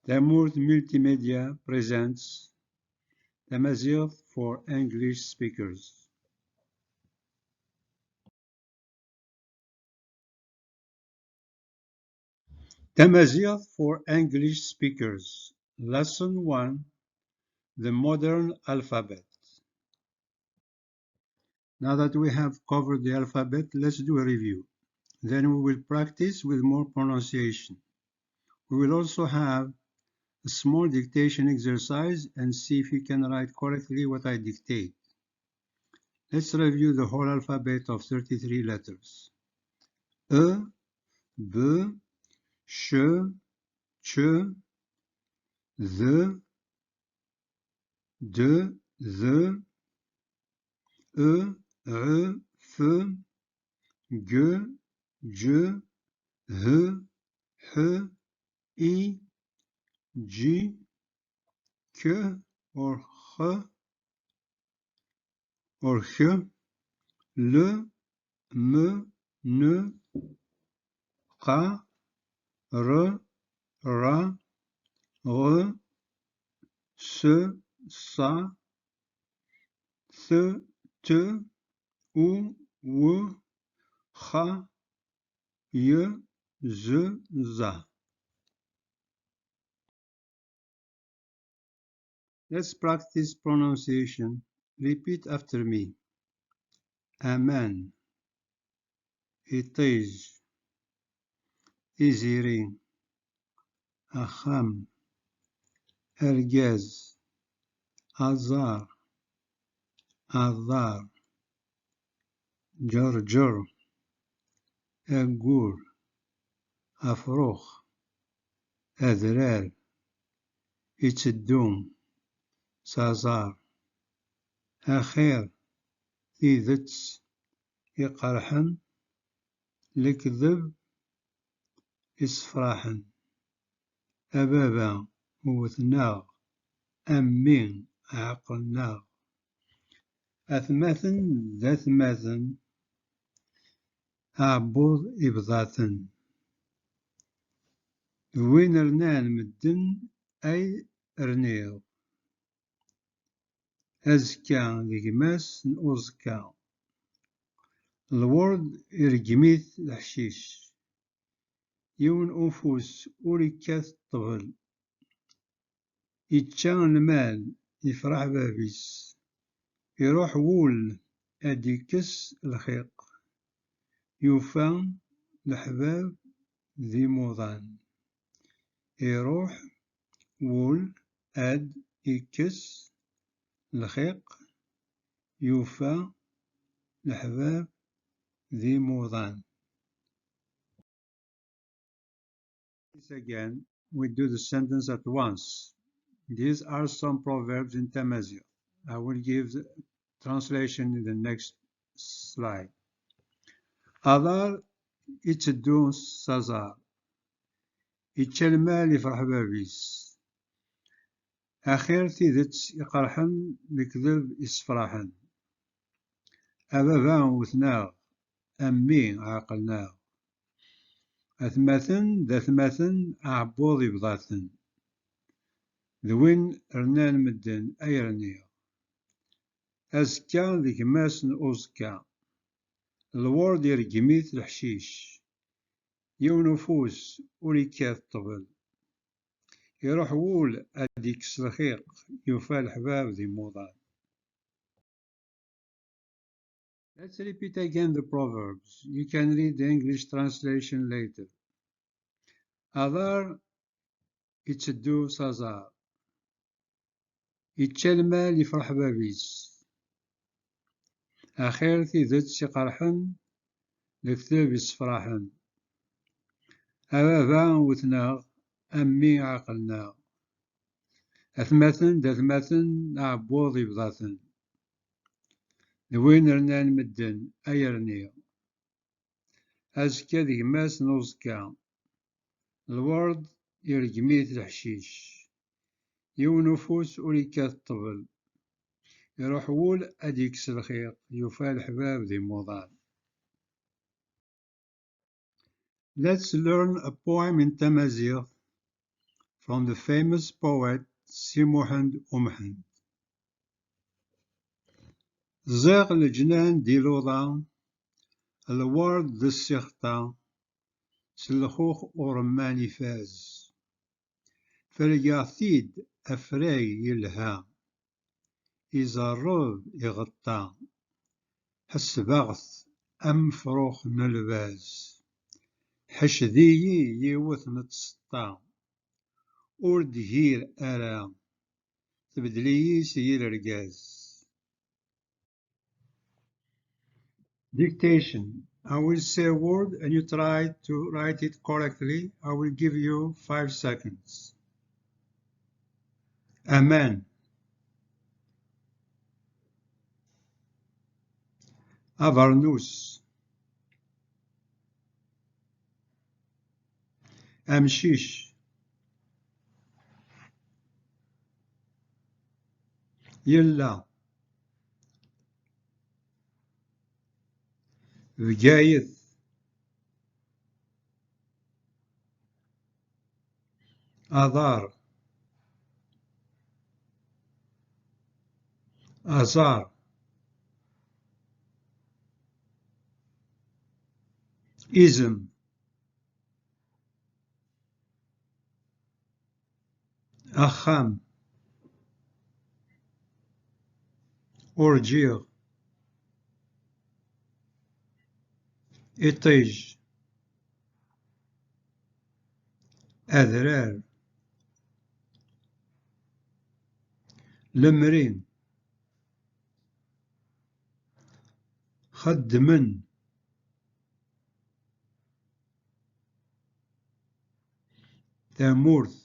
Tamourt Multimedia presents Tamazight for English speakers. Tamazight for English speakers. Lesson 1, the modern alphabet. Now that we have covered the alphabet, let's do a review. Then we will practice with more pronunciation. We will also have a small dictation exercise and see if you can write correctly what I dictate. Let's review the whole alphabet of 33 letters. E, B, Sh, Ç, Z, D, Z, E, R, F, G, J, H, H, I, J, K or H, L, M, N, Q, R, Ra, R, S, Sa, Th, T, U, W, X, Y, Z, Z. Let's practice pronunciation. Repeat after me. Aman, إطيج, إزيرين, أخم, أرجاز, أزار, أذار, جرجر, أقور, أفروخ, أذرار, إتدوم, سازار, أخير, إذتس, إقرحن, لكذب, إسفراحن, أبابا, وثناغ, أمين, عقلناغ, أثمثن, ذثمثن, أعبوض إبضاثن. وين رنان مدن أي رنيض. أزكا لقماس نأزكا. الورد إرجميث الحشيش. يون أنفوس أوريكاث الطبل. يتشان المال يفرح بابيس. يروح وول أديكس الخيق. يوفان الحباب ذي موضان. يروح وول أد إكس الخيق يوفى الحباب ذي موضان. Again, we do the sentence at once. These are some proverbs in Tamazight. I will give the translation in the next slide. Adar itchedun sazar. Itchelmal yifrح babis. أخير تيدت يقرحن لكذب يسفراحن. أبابا وثناغ أمي عاقلناغ. أثمثن ذثمثن أعبوض يبضاثن. ذوين رنان مدن أي رنيغ. أزكا ذيك ماسن أزكا. الورد يرجميث الحشيش. يونفوس وليكاث طبل. يروح وول أديك سلخيق يوفى الحباب ذي موضان. Let's repeat again the proverbs. You can read the English translation later. Adar itcheddu sazar. Itchelmal yifrح babis. أخير تيدت يقرحن لكتاب يسفراحن. أبابا وثناغ أمي عقلناغ. أثمثن دثمثن أعبوض يبضاثن. ذوين رنان مدن أي رنيغ. أزكا ذي ماس نوزكا. الورد يرجميث الحشيش. يونفوس أوليكاث الطبل. يروح وول أديكس الخيق يوفى الحباب ذي موضان. Let's learn a poem in Tamazight from the famous poet Simuhand Umhand. زاغ الجنان دي لوضان الورد ذي السيخطان سلخوخ أورماني فاز فرقاثيد أفراي يلها إذا الرب يغطى حس بغث أم فروخ نلباز حش ذيي يوث نتسطى أورد هير أرا تبدلي سير رجاز. Dictation. I will say a word and you try to write it correctly. I will give you 5 seconds. Amen. Avarnus. Amshish. Yilla. Vgayith. Adar. Azar. Ism. Acham. Orgir. Itij. Adrar. Lemrin. خدمن. تامورث.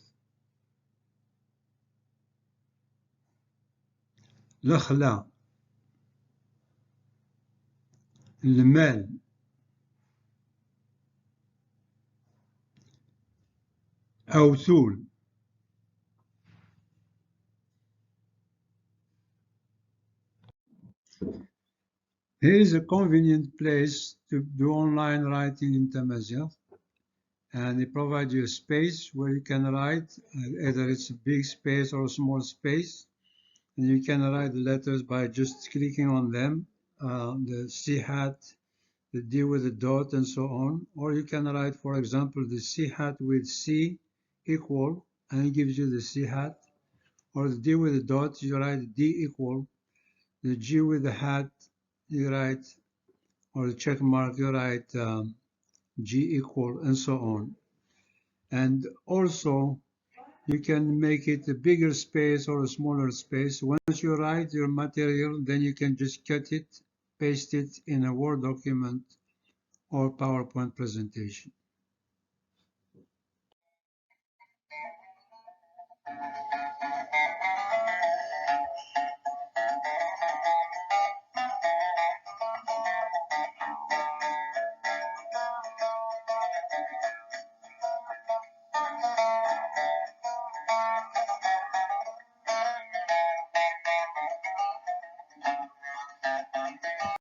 لخلا. المال. أوثول. Here is a convenient place to do online writing in Tamazight, and it provides you a space where you can write, either it's a big space or a small space, and you can write the letters by just clicking on them, the C hat, the D with a dot, and so on. Or you can write, for example, the C hat with C equal, and it gives you the C hat, or the D with a dot, you write D equal, the G with the hat, you write, or the check mark, you write G equal, and so on. And also, you can make it a bigger space or a smaller space. Once you write your material, then you can just cut it, paste it in a Word document or PowerPoint presentation.